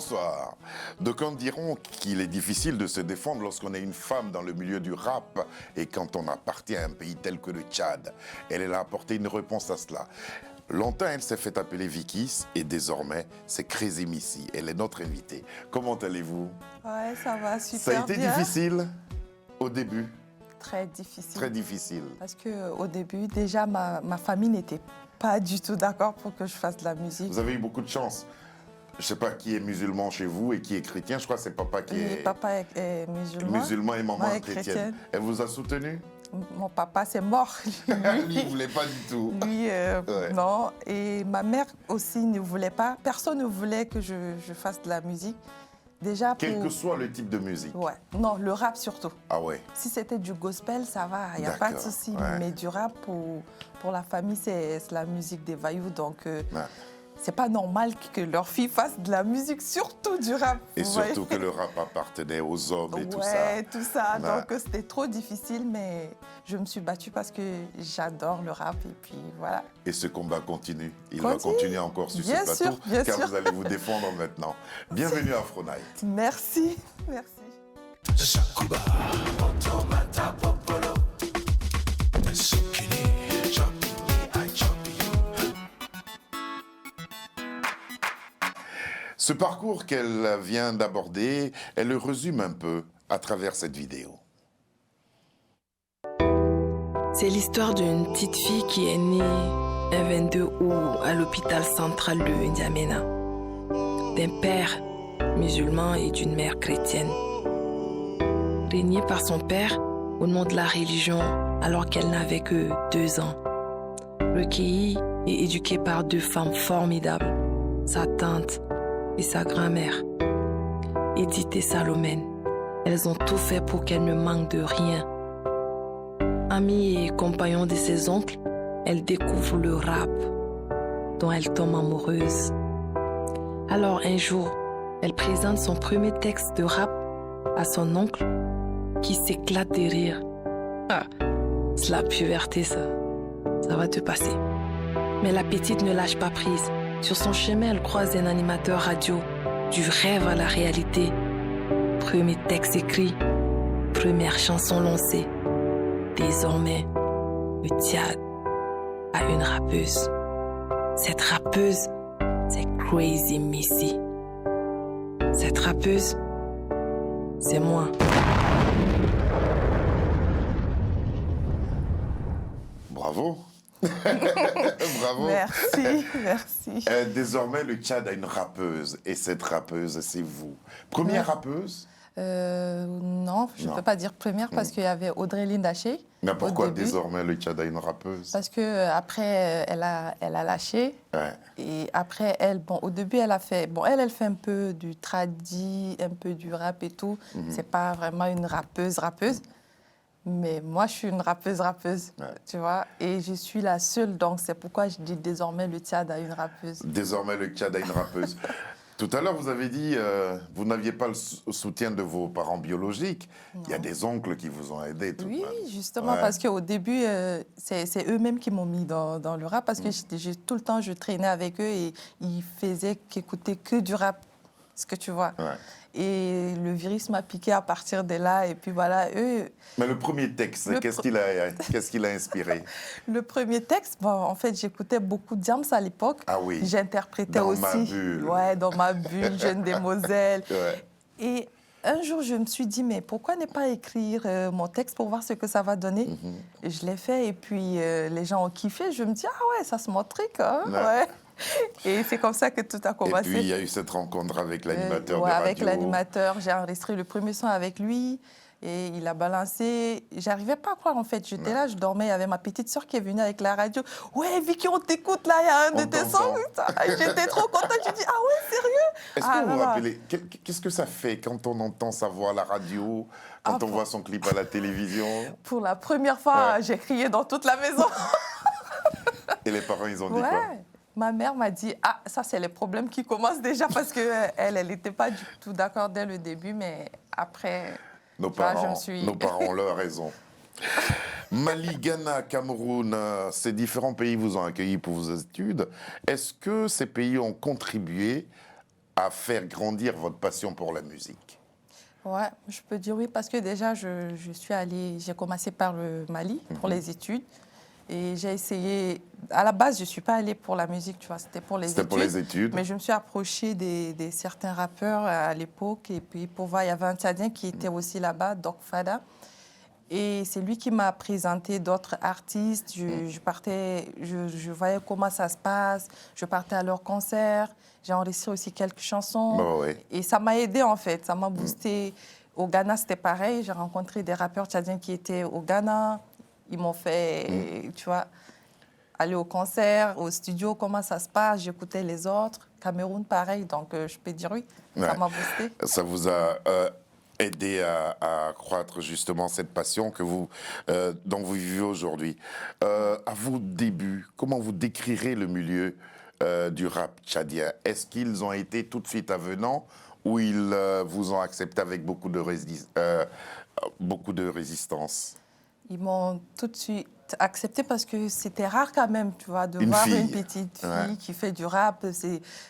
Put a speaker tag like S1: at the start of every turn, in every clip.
S1: Bonsoir. D'aucuns diront qu'il est difficile de se défendre lorsqu'on est une femme dans le milieu du rap et quand on appartient à un pays tel que le Tchad. Elle a apporté une réponse à cela. Longtemps, elle s'est fait appeler Vikis et désormais, c'est Crazy Missy. Elle est notre invitée. Comment allez-vous?
S2: Ouais, ça va super
S1: Ça a été
S2: bien.
S1: difficile au début?
S2: Très difficile.
S1: Très difficile.
S2: Parce qu'au début, déjà, ma famille n'était pas du tout d'accord pour que je fasse de la musique.
S1: Vous avez eu beaucoup de chance. Je ne sais pas qui est musulman chez vous et qui est chrétien. Je crois que c'est papa qui est
S2: Papa est musulman.
S1: musulman et maman
S2: Maman
S1: est
S2: est
S1: chrétienne.
S2: chrétienne.
S1: Elle vous a soutenu?
S2: Mon papa, c'est mort.
S1: Lui, il ne voulait pas du tout.
S2: Lui,
S1: Ouais.
S2: non. Et ma mère aussi ne voulait pas. Personne ne voulait que je fasse de la musique. Déjà pour...
S1: Quel que soit le type de musique.
S2: Ouais. Non, le rap surtout.
S1: Ah ouais.
S2: Si c'était du gospel, ça va, il n'y a pas de
S1: D'accord,
S2: souci.
S1: ouais.
S2: Mais du rap, pour la famille, c'est la musique des voyous. Donc,
S1: Ouais.
S2: c'est pas normal que leur fille fasse de la musique, surtout du rap.
S1: Et
S2: vous
S1: surtout
S2: voyez.
S1: que le rap appartenait aux hommes et tout ça.
S2: Ouais, tout ça.
S1: Ouais.
S2: Donc, c'était trop difficile, mais je me suis battue parce que j'adore le rap. Et puis, voilà.
S1: Et ce combat continue. Il
S2: Continue.
S1: va continuer encore sur
S2: Bien
S1: ce
S2: sûr,
S1: plateau,
S2: bien
S1: car
S2: sûr.
S1: vous allez vous défendre maintenant. Bienvenue à Afro Night.
S2: Merci. Merci.
S1: Ce parcours qu'elle vient d'aborder, elle le résume un peu à travers cette vidéo.
S3: C'est l'histoire d'une petite fille qui est née un 22 août à l'hôpital central de N'Djamena, d'un père musulman et d'une mère chrétienne. Régnée par son père au nom de la religion alors qu'elle n'avait que 2 ans. Recueillie et éduquée par 2 femmes formidables, sa tante et sa grand-mère, Edith et Salomène. Elles ont tout fait pour qu'elle ne manque de rien. Amie et compagnon de ses oncles, elle découvre le rap, dont elle tombe amoureuse. Alors un jour, elle présente son premier texte de rap à son oncle, qui s'éclate de rire. Ah, c'est la puberté, ça va te passer. Mais la petite ne lâche pas prise. Sur son chemin, elle croise un animateur radio, du rêve à la réalité. Premier texte écrit, première chanson lancée. Désormais, le Tchad a une rappeuse. Cette rappeuse, c'est Crazy Missy. Cette rappeuse, c'est moi.
S1: Bravo. Bravo.
S2: Merci. Merci.
S1: Désormais, le Tchad a une rappeuse et cette rappeuse, c'est vous. Première rappeuse?
S2: Non, je ne
S1: Non.
S2: peux pas dire première parce qu'il y avait Audrey Lindaché.
S1: Mais
S2: au
S1: pourquoi
S2: début.
S1: désormais le Tchad a une rappeuse?
S2: Parce que après elle a lâché.
S1: Ouais.
S2: Et après, elle, bon, au début, elle a fait... Bon, elle fait un peu du tradi, un peu du rap et tout. C'est pas vraiment une rappeuse. Mais moi, je suis une rappeuse,
S1: Ouais.
S2: tu vois. Et je suis la seule, donc c'est pourquoi je dis désormais le Tchad a une rappeuse.
S1: Désormais, le Tchad a une rappeuse. Tout à l'heure, vous avez dit vous n'aviez pas le soutien de vos parents biologiques. Il y a des oncles qui vous ont aidé. Tout de
S2: Oui,
S1: même.
S2: justement,
S1: Ouais.
S2: parce qu'au début, c'est eux-mêmes qui m'ont mis dans le rap, parce que tout le temps, je traînais avec eux et ils faisaient qu'écouter que du rap, ce que tu vois.
S1: Ouais.
S2: Et le virus m'a piqué à partir de là, et puis voilà, eux...
S1: Mais le premier texte,
S2: Le
S1: qu'est-ce qu'il a inspiré?
S2: Le premier texte, bon, en fait, j'écoutais beaucoup de Diams à l'époque.
S1: Ah oui.
S2: J'interprétais
S1: Dans
S2: aussi.
S1: ma bulle.
S2: Ouais, dans ma bulle, Jeune Demoiselle.
S1: Ouais.
S2: Et un jour, je me suis dit, mais pourquoi ne pas écrire mon texte pour voir ce que ça va donner? Et je l'ai fait, et puis les gens ont kiffé. Je me dis, ah ouais, ça c'est mon truc, hein?
S1: Ouais.
S2: Ouais. Et c'est comme ça que tout a
S1: Et
S2: commencé.
S1: puis, il y a eu cette rencontre avec l'animateur
S2: Ouais,
S1: de
S2: avec
S1: radio.
S2: l'animateur, j'ai enregistré le premier son avec lui et il a balancé. J'arrivais pas à croire en fait. J'étais là, je dormais, il y avait ma petite soeur qui est venue avec la radio. Ouais, Vicky, on t'écoute là, il y a un de
S1: On
S2: tes
S1: t'entend.
S2: sons. J'étais trop contente. Je dis, ah ouais, sérieux?
S1: Est-ce
S2: Ah,
S1: que vous vous
S2: voilà.
S1: rappelez, qu'est-ce que ça fait quand on entend sa voix à la radio, quand on voit son clip à la télévision?
S2: Pour la première fois,
S1: Ouais.
S2: j'ai crié dans toute la maison.
S1: Et les parents, ils ont dit quoi?
S2: Ouais. Ma mère m'a dit, ah, ça c'est les problèmes qui commencent déjà parce qu'elle, elle n'était pas du tout d'accord dès le début, mais après,
S1: Nos
S2: tu vois,
S1: parents,
S2: je me suis...
S1: nos parents ont leur raison. Mali, Ghana, Cameroun, ces différents pays vous ont accueilli pour vos études. Est-ce que ces pays ont contribué à faire grandir votre passion pour la musique?
S2: Ouais, je peux dire oui parce que déjà, j'ai commencé par le Mali pour les études. Et j'ai essayé, à la base, je ne suis pas allée pour la musique, tu vois, c'était pour les études.
S1: C'était pour les études.
S2: Mais je me suis approchée des certains rappeurs à l'époque. Et puis pour voir, il y avait un Tchadien qui était aussi là-bas, Doc Fada. Et c'est lui qui m'a présenté d'autres artistes. Je voyais comment ça se passe. Je partais à leurs concerts. J'ai enregistré aussi quelques chansons.
S1: Bah ouais.
S2: Et ça m'a aidé, en fait. Ça m'a boosté. Au Ghana, c'était pareil. J'ai rencontré des rappeurs tchadiens qui étaient au Ghana. Ils m'ont fait, tu vois, aller au concert, au studio, comment ça se passe. J'écoutais les autres. Cameroun, pareil. Donc, je peux dire oui, ça m'a boosté.
S1: Ça vous a aidé à accroître justement cette passion dont vous vivez aujourd'hui. À vos débuts, comment vous décrirez le milieu du rap tchadien? Est-ce qu'ils ont été tout de suite avenants ou ils vous ont accepté avec beaucoup de résistance?
S2: Ils m'ont tout de suite accepté parce que c'était rare quand même, tu vois, de voir une petite fille qui fait du rap.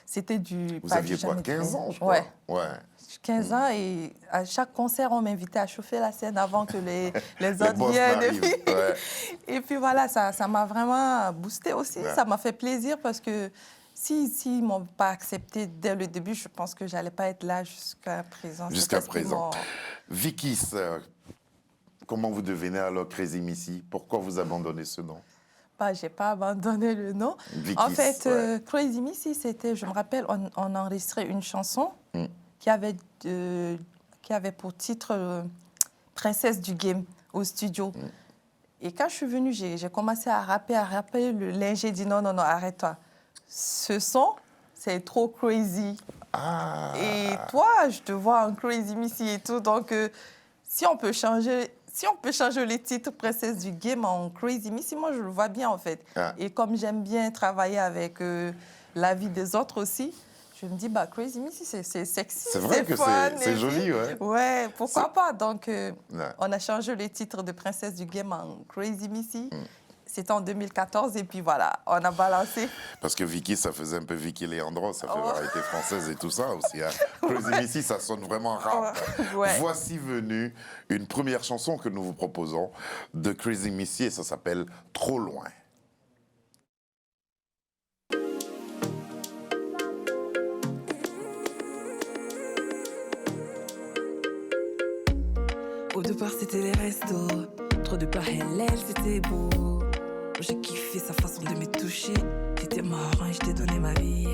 S2: C'était du...
S1: Vous aviez quoi, 15 ans, je crois?
S2: Ouais. 15 ans et à chaque concert, on m'invitait à chauffer la scène avant que les autres viennent. Et puis voilà, ça m'a vraiment boosté aussi. Ouais. Ça m'a fait plaisir parce que s'ils ne m'ont pas accepté dès le début, je pense que je n'allais pas être là jusqu'à présent.
S1: Jusqu'à présent. Vikis, comment vous devenez alors Crazy Missy? Pourquoi vous abandonnez ce nom?
S2: Je n'ai pas abandonné le nom.
S1: Vikis,
S2: en fait, Crazy Missy, c'était, je me rappelle, on enregistrait une chanson qui avait pour titre Princesse du Game au studio. Et quand je suis venue, j'ai commencé à rapper. L'ingé dit non, arrête-toi. Ce son, c'est trop crazy.
S1: Ah.
S2: Et toi, je te vois en Crazy Missy et tout. Donc, si on peut changer les titres Princesse du Game en Crazy Missy, moi, je le vois bien, en fait. Ah. Et comme j'aime bien travailler avec la vie des autres aussi, je me dis, Crazy Missy, c'est sexy,
S1: c'est vrai que c'est joli, ouais.
S2: Ouais, pourquoi pas. Donc, on a changé le titre de Princesse du Game en Crazy Missy. C'était en 2014 et puis voilà, on a balancé.
S1: Parce que Vicky, ça faisait un peu Vicky Leandro, ça fait variété française et tout ça aussi. Hein. Crazy Missy, ça sonne vraiment rap. Ouais. Voici venue une première chanson que nous vous proposons de Crazy Missy et ça s'appelle Trop loin.
S3: Au départ, c'était les restos. Trop de parallèles, c'était beau. J'ai kiffé sa façon de me toucher. T'étais marrant et je t'ai donné ma vie.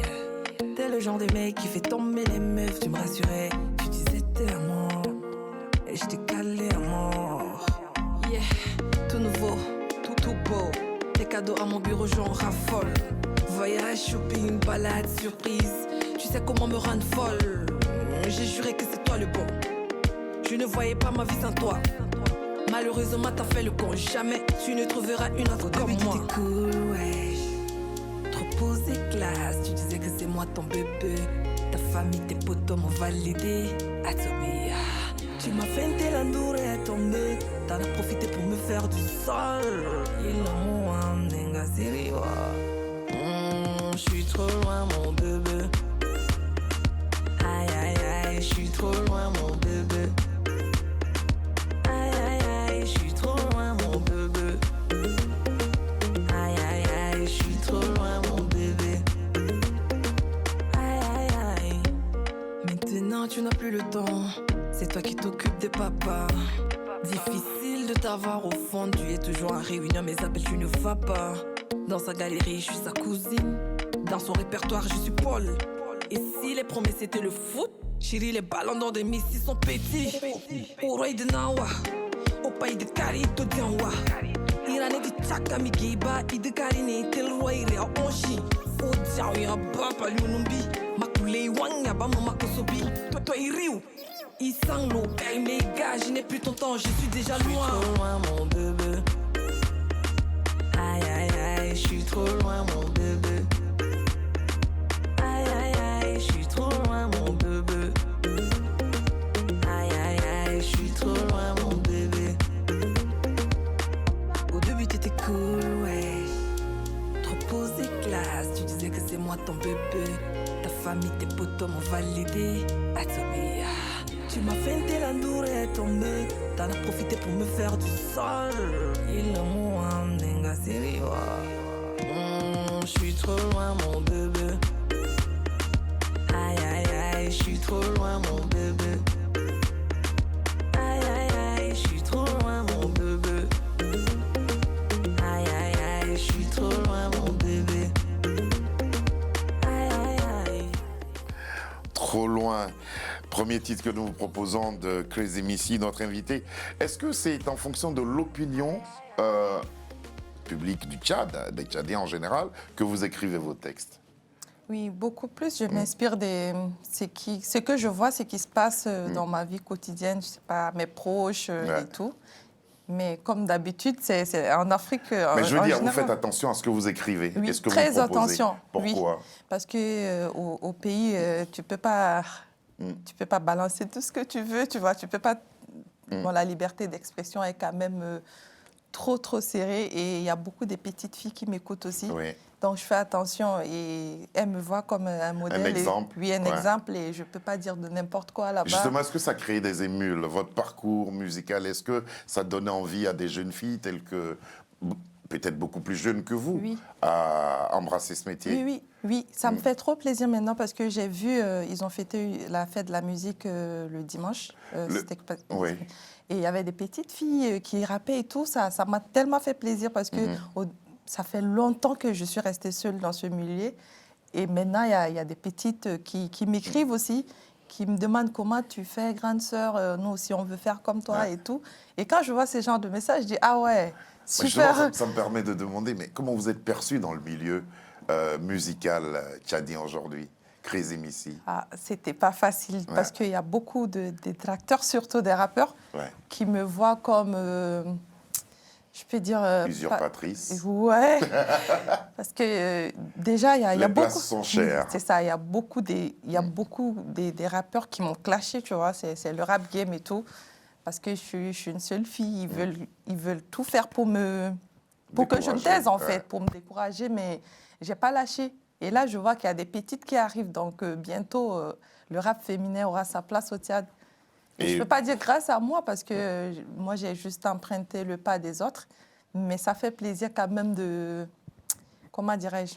S3: T'es le genre de mec qui fait tomber les meufs. Tu me rassurais, tu disais t'es à mort. Et je t'ai calé à mort. Yeah, tout nouveau, tout beau. Tes cadeaux à mon bureau, j'en raffole. Voyage, shopping, balade, surprise. Tu sais comment me rendre folle. J'ai juré que c'est toi le bon. Je ne voyais pas ma vie sans toi. Malheureusement, t'as fait le con. Jamais tu ne trouveras une autre comme moi. T'étais cool, ouais. Trop posé classe. Tu disais que c'est moi ton bébé. Ta famille, tes potos m'ont validé. Atobia. Tu m'as feinté la nourre et est tombée. T'en as profité pour me faire du sol. Il m'a nenga sérieux. Je suis trop loin, mon bébé. Aïe, aïe, aïe. Je suis trop loin, mon bébé. Tu n'as plus le temps, c'est toi qui t'occupes des papas. Difficile de t'avoir au fond, tu es toujours en réunion, mes appels tu ne vas pas. Dans sa galerie, je suis sa cousine. Dans son répertoire, je suis Paul. Et si les promesses c'était le foot, chérie, les ballons d'or de Messi sont petits. Au roi de Nawa, au pays de Carito Dianwa. Irane de Tchaka Migiba, Ide Karine, tel roi il est à Onchi. Au Diao, il y a Baba Lunumbi. Makulei Wanga, Bama Makosobi. Toi, il rit. Il sent l'eau, mes gars, je n'ai plus ton temps, je suis déjà loin. Je suis trop loin, mon bébé. Aïe, aïe, aïe, je suis trop loin, mon bébé. Aïe, aïe, aïe, je suis trop loin, mon bébé. Aïe, aïe, aïe, je suis trop loin, mon bébé. Au début, t'étais cool, ouais. Trop posé classe, tu disais que c'est moi ton bébé. Ta famille, tes potos m'ont validé. tombé, t'en as profité pour me faire du sale. Il le mot n'enga sérieux. Je suis trop loin mon bébé. Aïe aïe aïe, je suis trop loin mon bébé. Aïe aïe aïe, je suis trop loin mon bébé. Aïe aïe aïe, je suis trop loin mon bébé. Aïe aïe aïe.
S1: Trop loin. Premier titre que nous vous proposons de Crazy Missy, notre invité. Est-ce que c'est en fonction de l'opinion publique du Tchad, des Tchadiens en général, que vous écrivez vos textes?
S2: Oui, beaucoup plus. Je m'inspire des... Ce que je vois, c'est qui se passe dans ma vie quotidienne, je sais pas, mes proches et tout. Mais comme d'habitude, c'est en Afrique.
S1: Mais je veux dire,
S2: général.
S1: vous faites attention à ce que vous écrivez.
S2: Oui,
S1: Est-ce que
S2: très
S1: vous proposez?
S2: attention.
S1: Pourquoi?
S2: Oui, parce que au pays, tu peux pas balancer tout ce que tu veux, tu vois. Tu peux pas. Bon, la liberté d'expression est quand même trop serrée, et il y a beaucoup de petites filles qui m'écoutent aussi.
S1: Oui.
S2: Donc je fais attention, et elles me voient comme un modèle.
S1: Un exemple.
S2: Oui, un exemple, et je peux pas dire de n'importe quoi là-bas.
S1: Justement, est-ce que ça crée des émules, votre parcours musical? Est-ce que ça donne envie à des jeunes filles telles que, peut-être beaucoup plus jeunes que vous,
S2: Oui.
S1: à embrasser ce métier?
S2: Oui. Ça me fait trop plaisir maintenant, parce que j'ai vu, ils ont fêté la fête de la musique le dimanche.
S1: Oui.
S2: Et il y avait des petites filles qui rappaient et tout. Ça m'a tellement fait plaisir, parce que ça fait longtemps que je suis restée seule dans ce milieu. Et maintenant, il y a des petites qui m'écrivent aussi, qui me demandent comment tu fais, grande sœur, nous aussi on veut faire comme toi et tout. Et quand je vois ce genre de messages, je dis, ah ouais, super.
S1: Justement, ça me permet de demander, mais comment vous êtes perçu dans le milieu musical tchadien aujourd'hui, Crazy Missy?
S2: Ah, c'était pas facile, parce qu'il y a beaucoup de détracteurs, surtout des rappeurs, qui me voient comme, je peux dire...
S1: usurpatrice.
S2: Ouais, parce que déjà, il y a
S1: Les
S2: beaucoup...
S1: places sont chères.
S2: C'est ça, il y a beaucoup des rappeurs qui m'ont clashé, tu vois, c'est le rap game et tout, parce que je suis une seule fille, ils veulent tout faire pour que je me taise, en fait, pour me décourager, mais j'ai pas lâché. Et là, je vois qu'il y a des petites qui arrivent, donc bientôt, le rap féminin aura sa place au Tchad. Et je ne peux pas dire grâce à moi, parce que moi, j'ai juste emprunté le pas des autres, mais ça fait plaisir quand même de, comment dirais-je,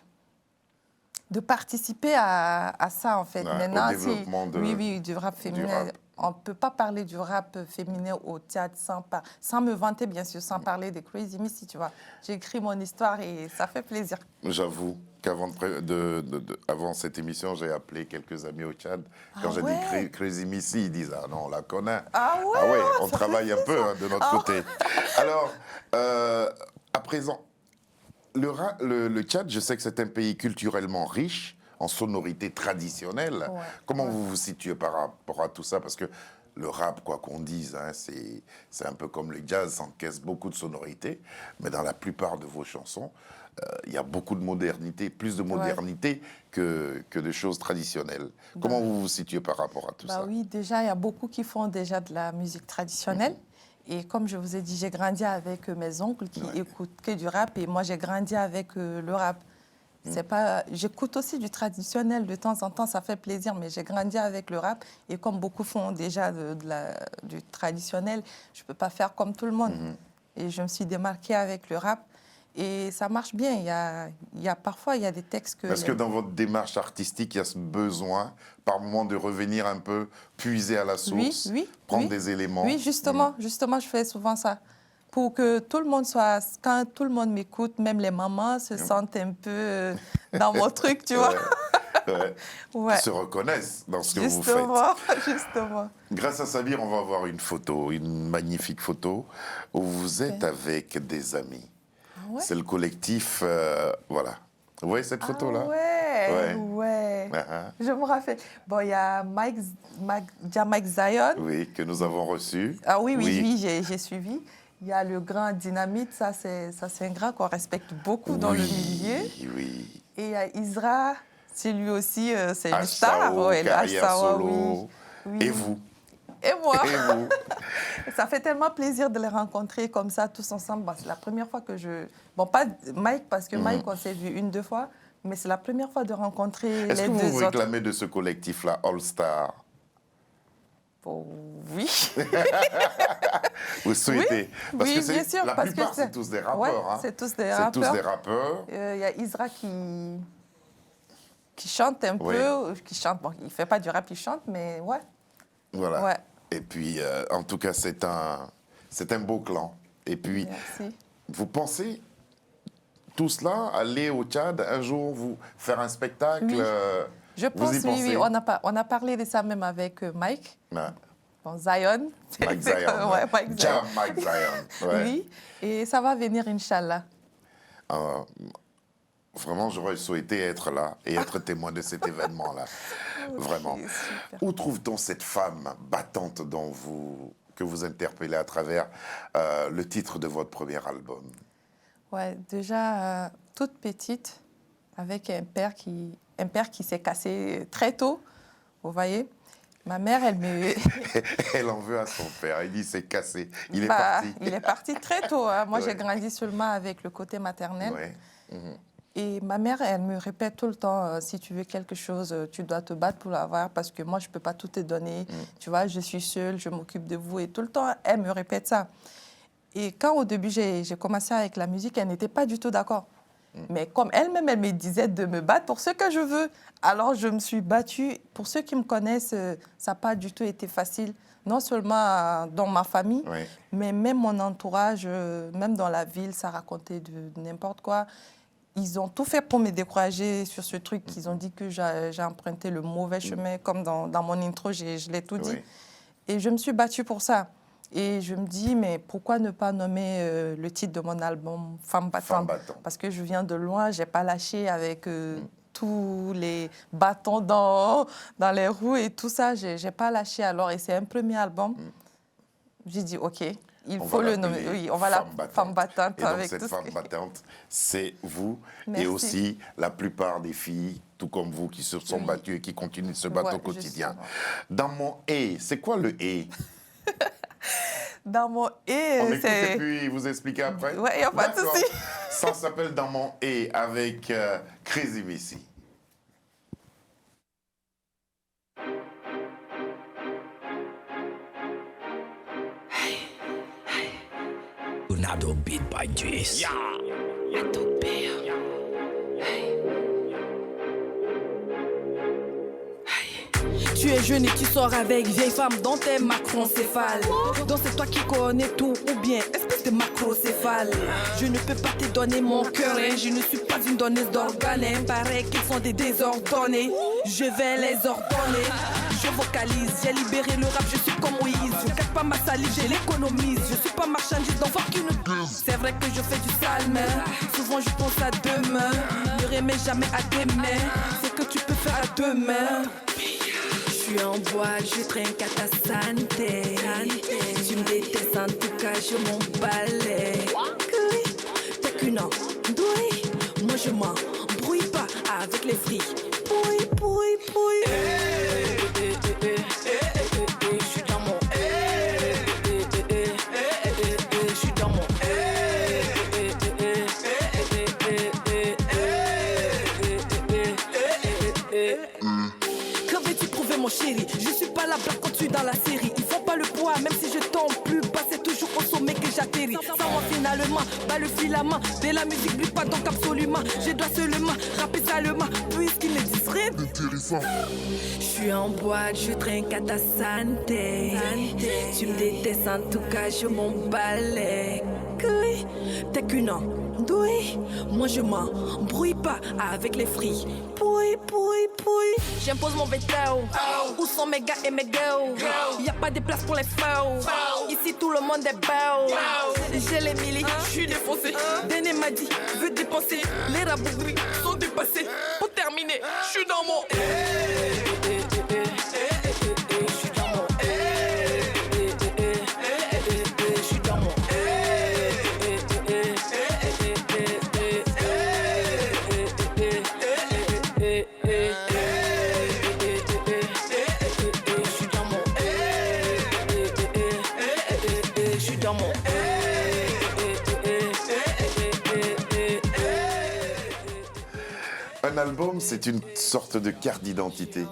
S2: de participer à ça, en fait.
S1: Maintenant, au développement
S2: du rap féminin. On ne peut pas parler du rap féminin au Tchad sans me vanter, bien sûr, sans parler des Crazy Missy, tu vois. J'ai écrit mon histoire et ça fait plaisir.
S1: J'avoue qu'avant avant cette émission, j'ai appelé quelques amis au Tchad. Quand j'ai dit Crazy Missy, ils disent « Ah non, on la connaît. »
S2: Ah ouais,
S1: on travaille un peu de notre côté. Alors, à présent, le Tchad, je sais que c'est un pays culturellement riche, en sonorités traditionnelles. Comment vous vous situez par rapport à tout ça? Parce que le rap, quoi qu'on dise, hein, c'est un peu comme le jazz, ça encaisse beaucoup de sonorités, mais dans la plupart de vos chansons, il y a beaucoup de modernité, plus de modernité que de choses traditionnelles. Comment vous vous situez par rapport à tout ça?
S2: Oui, déjà, il y a beaucoup qui font déjà de la musique traditionnelle. Et comme je vous ai dit, j'ai grandi avec mes oncles qui écoutent que du rap, et moi, j'ai grandi avec le rap. J'écoute aussi du traditionnel de temps en temps, ça fait plaisir, mais j'ai grandi avec le rap. Et comme beaucoup font déjà du traditionnel, je ne peux pas faire comme tout le monde. Et je me suis démarquée avec le rap. Et ça marche bien. Parfois, il y a des textes que...
S1: Est-ce que dans votre démarche artistique, il y a ce besoin, par moment, de revenir un peu, puiser à la source, prendre des éléments?
S2: Oui, justement, je fais souvent ça. Pour que tout le monde quand tout le monde m'écoute, même les mamans se sentent un peu dans mon truc, tu vois.
S1: Qui se reconnaissent dans ce que vous faites.
S2: Justement.
S1: Grâce à Sabir, on va avoir une photo, une magnifique photo, où vous êtes avec des amis. C'est le collectif, voilà. Vous voyez cette photo-là?
S2: Ouais. Je me rappelle. Bon, il y a Mike Zion.
S1: Oui, que nous avons reçu.
S2: Ah oui, j'ai suivi. Il y a le grand Dynamite, ça c'est un grand qu'on respecte beaucoup dans le milieu.
S1: Oui.
S2: Et il y a Isra, c'est lui aussi, c'est une
S1: star.
S2: Oui.
S1: Et vous?
S2: Et moi.
S1: Et vous?
S2: Ça fait tellement plaisir de les rencontrer comme ça, tous ensemble. Bon, c'est la première fois que Bon, pas Mike, parce que Mike, on s'est vu une, deux fois, mais c'est la première fois de rencontrer les deux autres.
S1: Est-ce que vous réclamez de ce collectif-là, All Star?
S2: Bon, oui.
S1: Vous souhaitez?
S2: Oui,
S1: Parce
S2: oui,
S1: que
S2: bien sûr.
S1: la
S2: parce
S1: plupart,
S2: que
S1: c'est tous des rappeurs.
S2: Ouais,
S1: hein.
S2: c'est tous des
S1: C'est tous
S2: rappeurs.
S1: des rappeurs.
S2: Il y a Isra qui chante un
S1: Oui.
S2: peu, qui chante, bon, il ne fait pas du rap, il chante, mais ouais.
S1: Voilà.
S2: Ouais.
S1: Et puis, en tout cas, c'est un beau clan. Et puis,
S2: Merci.
S1: vous pensez, tout cela, aller au Tchad, un jour, vous faire un spectacle
S2: Oui. Je
S1: vous y
S2: pense, oui,
S1: pensez?
S2: on a parlé de ça même avec Mike,
S1: Ouais.
S2: bon, Zion.
S1: Mike Zion.
S2: Ouais, Mike Zion.
S1: Jam Mike Zion. Ouais.
S2: Oui, et ça va venir, Inch'Allah.
S1: Vraiment, j'aurais souhaité être là et être témoin de cet événement-là. Vraiment.
S2: Ok, super.
S1: Où trouve-t-on cette femme battante que vous interpellez à travers le titre de votre premier album?
S2: Ouais, déjà, toute petite, avec un père qui s'est cassé très tôt, vous voyez. Ma mère, elle me...
S1: Elle en veut à son père. Il dit c'est cassé. Il est
S2: Bah,
S1: parti.
S2: il est parti très tôt. Hein. Moi,
S1: Ouais.
S2: j'ai grandi seulement avec le côté maternel.
S1: Ouais.
S2: Et ma mère, elle me répète tout le temps, si tu veux quelque chose, tu dois te battre pour l'avoir parce que moi, je ne peux pas tout te donner. Tu vois, je suis seule, je m'occupe de vous. Et tout le temps, elle me répète ça. Et quand au début, j'ai commencé avec la musique, elle n'était pas du tout d'accord. Mais comme elle-même, elle me disait de me battre pour ce que je veux. Alors, je me suis battue. Pour ceux qui me connaissent, ça n'a pas du tout été facile. Non seulement dans ma famille,
S1: Ouais.
S2: mais même mon entourage, même dans la ville, ça racontait de n'importe quoi. Ils ont tout fait pour me décourager sur ce truc. Ils ont dit que j'ai emprunté le mauvais chemin. Comme dans mon intro, je l'ai tout dit.
S1: Oui.
S2: Et je me suis battue pour ça. Et je me dis, mais pourquoi ne pas nommer le titre de mon album Femme battante?
S1: Femme battante.
S2: Parce que je viens de loin, je n'ai pas lâché avec tous les bâtons dans les roues et tout ça. Je n'ai pas lâché alors. Et c'est un premier album. J'ai dit, OK, il
S1: On
S2: faut
S1: va
S2: le
S1: l'appeler
S2: nommer. Oui, on va la Femme battante.
S1: Et donc,
S2: avec
S1: cette
S2: tout ce
S1: femme
S2: que-
S1: battante, c'est vous
S2: Merci.
S1: et aussi la plupart des filles, tout comme vous, qui se sont
S2: Oui.
S1: battues et qui continuent de se battre
S2: Ouais,
S1: au quotidien.
S2: justement.
S1: Dans mon « et », c'est quoi le « et »
S2: Dans mon
S1: On
S2: et,
S1: écoute et
S2: c'est...
S1: puis vous expliquez après?
S2: Ouais, y a pas de
S1: D'accord.
S2: souci.
S1: Ça s'appelle « Dans mon et » avec Crazy Missy.
S4: Tornado beat by Juice.
S3: À ton père.
S5: Tu es jeune et tu sors avec vieille femme dont t'es macroncéphale. Donc c'est toi qui connais tout ou bien espèce de macrocéphale. Je ne peux pas te donner mon cœur et je ne suis pas une donneuse d'organes. Paraît qu'ils sont des désordonnés. Je vais les ordonner. Je vocalise, j'ai libéré le rap, je suis comme Moïse. Je cache pas ma salive, je l'économise. Je suis pas marchandise d'enfant qui ne douce. C'est vrai que je fais du sale, mais souvent je pense à demain. Ne remets jamais à demain. C'est que tu peux faire à demain. Je suis en boîte, je trinque à ta santé. Tu me détestes, en tout cas, je m'en balais. T'es qu'une andouille, moi je m'embrouille pas avec les frics. Pouille, pouille, pouille. Je suis dans mon. Je suis dans mon. Que veux-tu prouver mon chéri? Je suis pas la blague quand tu es dans la série. Il faut pas le poids, même si je tombe plus bas, c'est toujours au sommet que j'atterris. Sans moi finalement, bas le filament. De la musique brille pas donc absolument. Je dois seulement rapper salement, puisqu'ils ne disent rien. Je suis en boîte, je trinque à ta santé. Tu me détestes, en tout cas, je m'en balais. T'es qu'une andouille, moi je m'embrouille pas avec les frics. Pouille, pouille, pouille. J'impose mon veto. Où sont mes gars et mes girls? Y'a pas de place pour les faux. Ici tout le monde est beau. J'ai les milli, je suis défoncé. Déné m'a dit, veut dépenser. Les rabougris sont dépassés. Pour terminer, je suis dans mon.
S1: Un album, c'est une sorte de carte d'identité.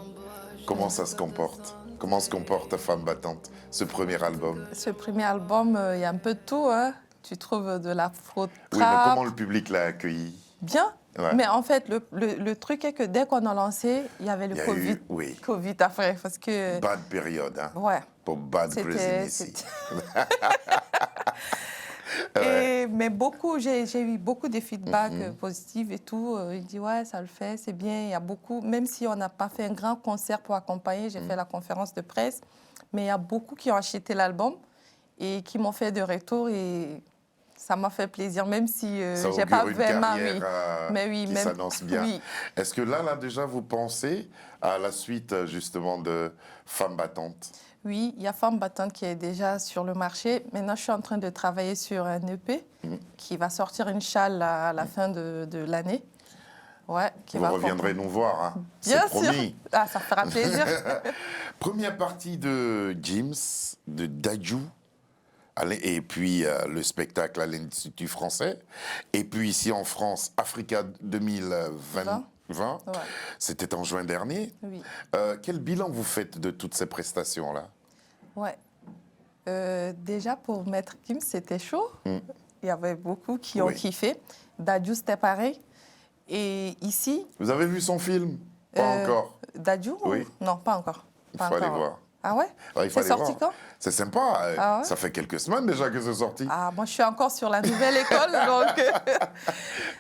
S1: Comment ça se comporte? Comment se comporte Femme Battante, ce premier album?
S2: Ce premier album, il y a un peu de tout. Hein. Tu trouves de l'afro-trap.
S1: Oui, mais comment le public l'a accueilli?
S2: Bien.
S1: Ouais.
S2: Mais en fait, le truc est que dès qu'on a lancé, il y avait le
S1: Il y a
S2: Covid.
S1: eu, oui.
S2: Covid après, parce que...
S1: Bad période, hein?
S2: Ouais.
S1: Pour Bad Crazy Missy.
S2: Mais beaucoup, j'ai eu beaucoup de feedbacks positifs et tout. Ils disent, ouais, ça le fait, c'est bien. Il y a beaucoup, même si on n'a pas fait un grand concert pour accompagner, j'ai fait la conférence de presse, mais il y a beaucoup qui ont acheté l'album et qui m'ont fait de retour et ça m'a fait plaisir, même si j'ai pas vraiment...
S1: qui s'annonce bien.
S2: Oui.
S1: Est-ce que là, déjà, vous pensez à la suite, justement, de Femme Battante?
S2: Oui, il y a Femme Battante qui est déjà sur le marché. Maintenant, je suis en train de travailler sur un EP qui va sortir, Inch'Allah, à la fin de l'année. Ouais,
S1: Vous reviendrez nous voir, hein?
S2: Bien
S1: C'est
S2: sûr.
S1: promis.
S2: Ah, ça fera plaisir.
S1: Première partie de Gims, de Dadju, et puis le spectacle à l'Institut français. Et puis ici en France, Africa 2020.
S2: Ouais.
S1: C'était en juin dernier.
S2: Oui.
S1: Quel bilan vous faites de toutes ces prestations-là?
S2: Ouais. Déjà, pour Maître Kim, c'était chaud. Il y avait beaucoup qui ont kiffé. Dadju, c'était pareil. Et ici...
S1: Vous avez vu son film? Pas encore.
S2: Dadju?
S1: Oui.
S2: Non, pas encore.
S1: Il faut aller voir.
S2: Ah ouais?
S1: C'est
S2: sorti quand?
S1: C'est sympa.
S2: Ah ouais?
S1: Ça fait quelques semaines déjà que c'est sorti.
S2: Ah, moi, je suis encore sur la nouvelle école, donc...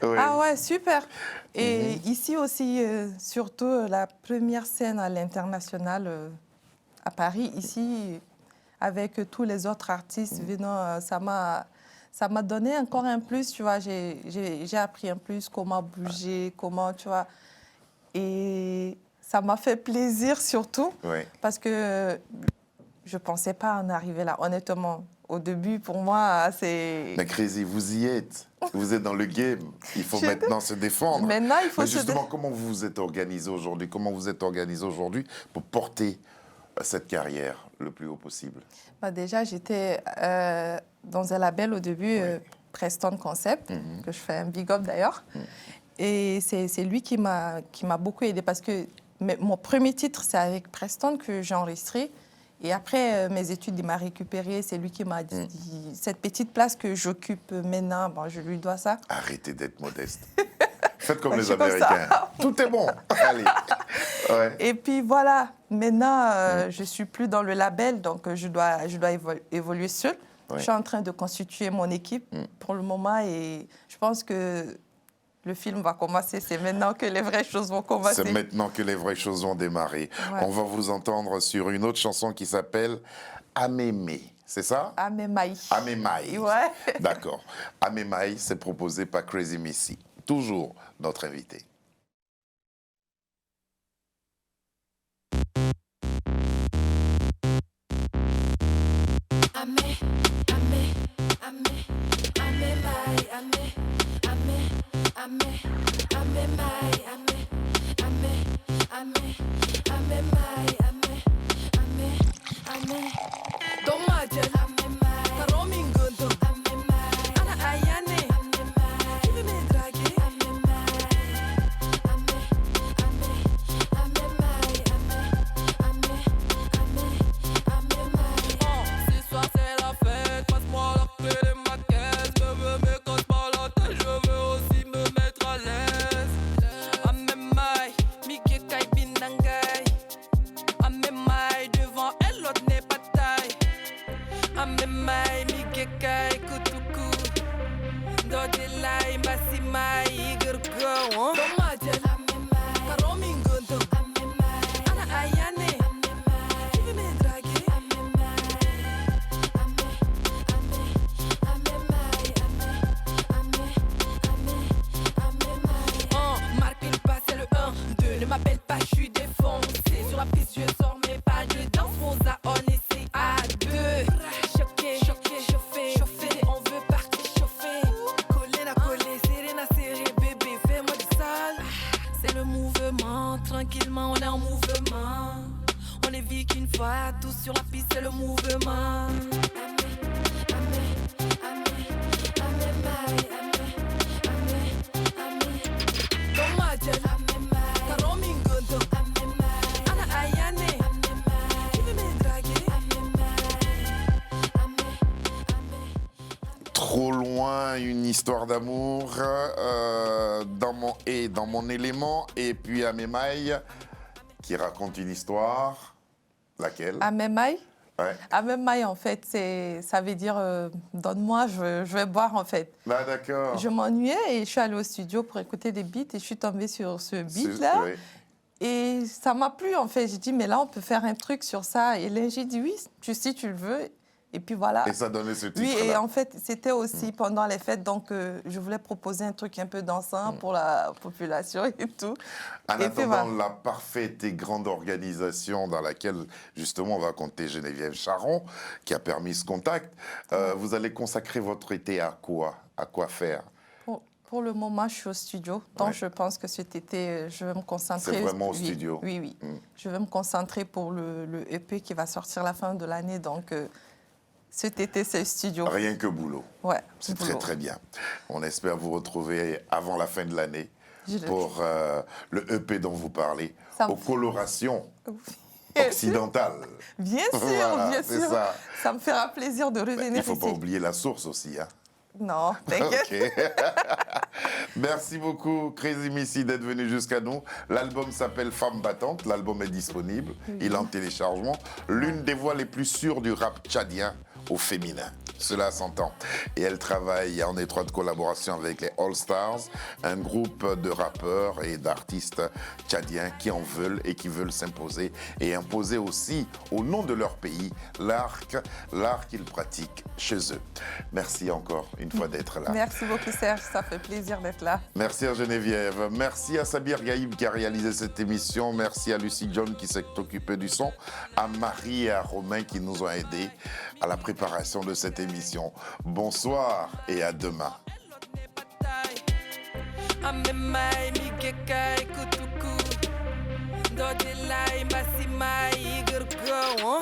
S1: Oui.
S2: Ah ouais, super. Et ici aussi, surtout la première scène à l'international à Paris, ici, avec tous les autres artistes venant, ça m'a donné encore un plus, tu vois. J'ai appris un plus comment bouger, comment, tu vois. Et ça m'a fait plaisir surtout, parce que je ne pensais pas en arriver là, honnêtement. Au début, pour moi, c'est...
S1: Mais Crazy, vous y êtes. Vous êtes dans le game. Il faut maintenant se défendre.
S2: Maintenant, il faut
S1: Mais justement, comment vous vous êtes organisé aujourd'hui? Comment vous êtes organisé aujourd'hui pour porter cette carrière le plus haut possible?
S2: Bah déjà, j'étais dans un label au début, Preston Concept, que je fais un big up d'ailleurs. Et c'est lui qui m'a beaucoup aidé parce que mon premier titre, c'est avec Preston que j'ai enregistré. Et après mes études, il m'a récupéré. C'est lui qui m'a dit cette petite place que j'occupe maintenant, bon, je lui dois ça.
S1: Arrêtez d'être modeste. Faites comme les Américains. Tout est bon. Allez. Ouais.
S2: Et puis voilà, maintenant, je ne suis plus dans le label, donc je dois évoluer seule. Je suis en train de constituer mon équipe pour le moment et je pense que le film va commencer. C'est maintenant que les vraies choses vont commencer.
S1: C'est maintenant que les vraies choses vont démarrer.
S2: Ouais.
S1: On va vous entendre sur une autre chanson qui s'appelle Amémé. C'est ça?
S2: Amémaï.
S1: Amémaï.
S2: Ouais.
S1: D'accord. Amémaï, c'est proposé par Crazy Missy. Toujours notre invité. moins une histoire d'amour dans mon élément, et puis Amemaï qui raconte une histoire. Laquelle?
S2: Amemaï.
S1: Ouais.
S2: Amemaï, en fait, ça veut dire donne-moi, je vais boire, en fait.
S1: Ah, d'accord.
S2: Je m'ennuyais et je suis allée au studio pour écouter des beats et je suis tombée sur ce beat-là.
S1: Oui.
S2: Et ça m'a plu, en fait. J'ai dit, mais là, on peut faire un truc sur ça. Et là, j'ai dit, oui, si tu le veux. Et puis voilà.
S1: Et ça donnait ce titre-là.
S2: Oui, et en fait, c'était aussi pendant les fêtes. Donc, je voulais proposer un truc un peu dansant pour la population et tout.
S1: En
S2: et
S1: attendant la parfaite et grande organisation dans laquelle, justement, on va compter Geneviève Charon, qui a permis ce contact, vous allez consacrer votre été à quoi? À quoi faire?
S2: Pour le moment, je suis au studio. Donc,
S1: Ouais.
S2: je pense que cet été, je vais me concentrer.
S1: C'est vraiment au
S2: Oui,
S1: studio.
S2: Oui, oui. Je vais me concentrer pour le EP qui va sortir à la fin de l'année. Donc, cet été, c'est le studio.
S1: Rien que boulot.
S2: Ouais,
S1: C'est
S2: boulot.
S1: très, très bien. On espère vous retrouver avant la fin de l'année pour le EP dont vous parlez,
S2: Ça me
S1: aux colorations
S2: fait-
S1: occidentales.
S2: Bien sûr,
S1: Voilà,
S2: bien
S1: c'est
S2: sûr.
S1: ça.
S2: Ça me fera plaisir de revenir
S1: Il ne faut
S2: ici.
S1: pas oublier la source aussi. Hein.
S2: Non, t'inquiète.
S1: Ok. Merci beaucoup, Crazy Missy, d'être venu jusqu'à nous. L'album s'appelle Femme battante. L'album est disponible. Il est en téléchargement. L'une des voix les plus sûres du rap tchadien au féminin. Cela s'entend. Et elle travaille en étroite collaboration avec les All Stars, un groupe de rappeurs et d'artistes tchadiens qui en veulent et qui veulent s'imposer et imposer aussi, au nom de leur pays, l'art qu'ils pratiquent chez eux. Merci encore une fois d'être là.
S2: Merci beaucoup, Serge. Ça fait plaisir d'être là.
S1: Merci à Geneviève. Merci à Sabir Gaïb qui a réalisé cette émission. Merci à Lucie John qui s'est occupée du son. À Marie et à Romain qui nous ont aidés à la préparation de cette émission. Bonsoir et à demain.
S5: Amemaï, Mikekai, Kutuku. Dodelai, Masimai, Igurgo.